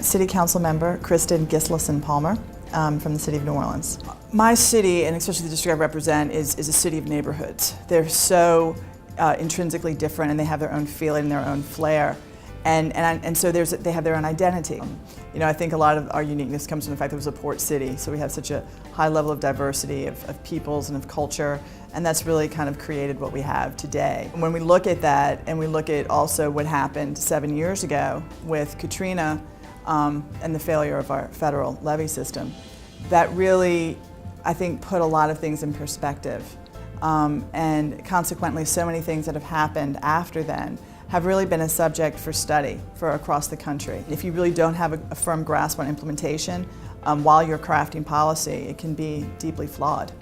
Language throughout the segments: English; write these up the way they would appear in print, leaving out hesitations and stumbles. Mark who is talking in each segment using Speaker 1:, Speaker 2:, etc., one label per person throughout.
Speaker 1: City Council member Kristin Palmer from the City of New Orleans. My city, and especially the district I represent, is a city of neighborhoods. They're so intrinsically different, and they have their own feeling and their own flair. And so they have their own identity. You know, I think a lot of our uniqueness comes from the fact that it was a port city, so we have such a high level of diversity of peoples and of culture, and that's really kind of created what we have today. When we look at that, and we look at also what happened 7 years ago with Katrina and the failure of our federal levee system, that really, I think, put a lot of things in perspective. And consequently, so many things that have happened after then have really been a subject for study for across the country. If you really don't have a firm grasp on implementation while you're crafting policy, it can be deeply flawed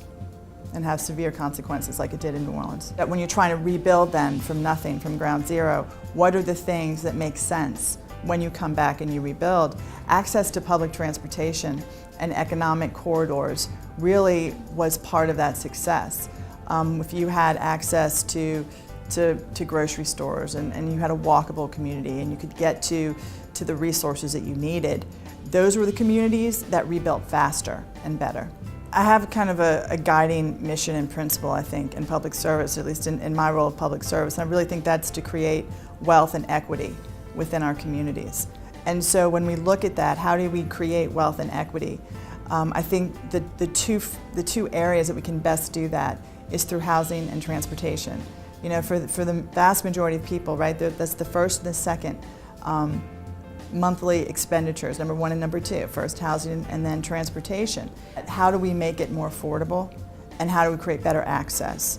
Speaker 1: and have severe consequences like it did in New Orleans. That when you're trying to rebuild then from nothing, from ground zero, what are the things that make sense when you come back and you rebuild? Access to public transportation and economic corridors really was part of that success. If you had access to grocery stores and you had a walkable community and you could get to the resources that you needed, those were the communities that rebuilt faster and better. I have kind of a guiding mission and principle, I think, in public service, at least in my role of public service, and I really think that's to create wealth and equity within our communities. And so when we look at that, how do we create wealth and equity? I think the two areas that we can best do that is through housing and transportation. You know, for the vast majority of people, right, that's the first and the second monthly expenditures, number one and number two, first housing and then transportation. How do we make it more affordable, and how do we create better access?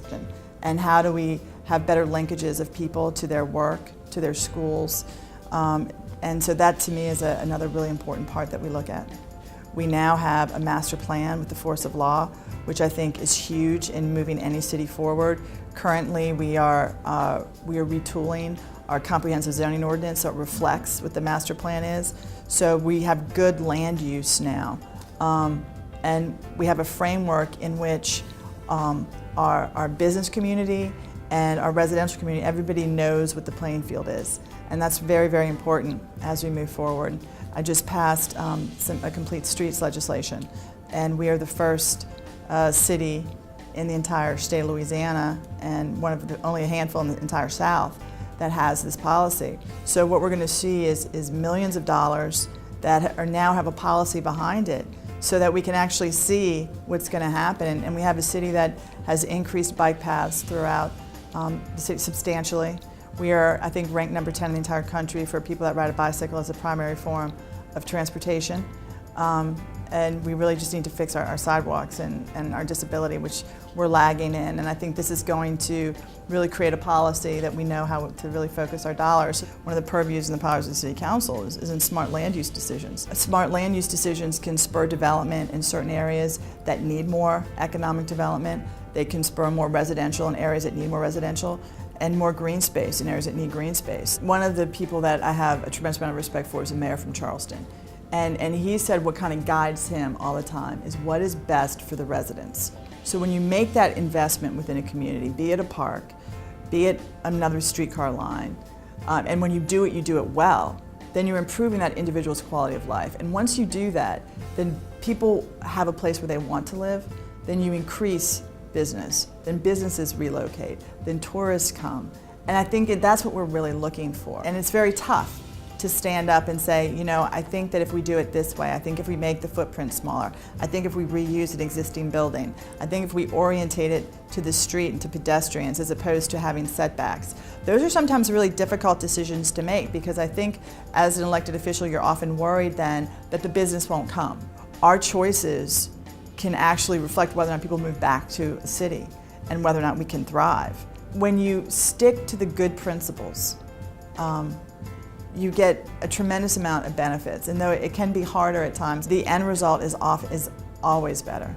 Speaker 1: And how do we have better linkages of people to their work, to their schools? And so that to me is another really important part that we look at. We now have a master plan with the force of law, which I think is huge in moving any city forward. Currently, we are retooling our comprehensive zoning ordinance so it reflects what the master plan is. So we have good land use now. And we have a framework in which our business community and our residential community, everybody knows what the playing field is. And that's very, very important as we move forward. I just passed a complete streets legislation, and we are the first city in the entire state of Louisiana, and only a handful in the entire South that has this policy. So what we're going to see is millions of dollars that now have a policy behind it, so that we can actually see what's going to happen. And we have a city that has increased bike paths throughout the city substantially. We are, I think, ranked number 10 in the entire country for people that ride a bicycle as a primary form of transportation. And we really just need to fix our sidewalks and our disability, which we're lagging in. And I think this is going to really create a policy that we know how to really focus our dollars. One of the purviews and the powers of the City Council is in smart land use decisions. Smart land use decisions can spur development in certain areas that need more economic development. They can spur more residential in areas that need more residential, and more green space in areas that need green space. One of the people that I have a tremendous amount of respect for is a mayor from Charleston. And he said what kind of guides him all the time is what is best for the residents. So when you make that investment within a community, be it a park, be it another streetcar line, and when you do it well, then you're improving that individual's quality of life. And once you do that, then people have a place where they want to live, then you increase business, then businesses relocate, then tourists come. And I think that's what we're really looking for. And it's very tough to stand up and say, you know, I think that if we do it this way, I think if we make the footprint smaller, I think if we reuse an existing building, I think if we orientate it to the street and to pedestrians as opposed to having setbacks. Those are sometimes really difficult decisions to make, because I think as an elected official, you're often worried then that the business won't come. Our choices can actually reflect whether or not people move back to a city and whether or not we can thrive. When you stick to the good principles, you get a tremendous amount of benefits, and though it can be harder at times, the end result is always better.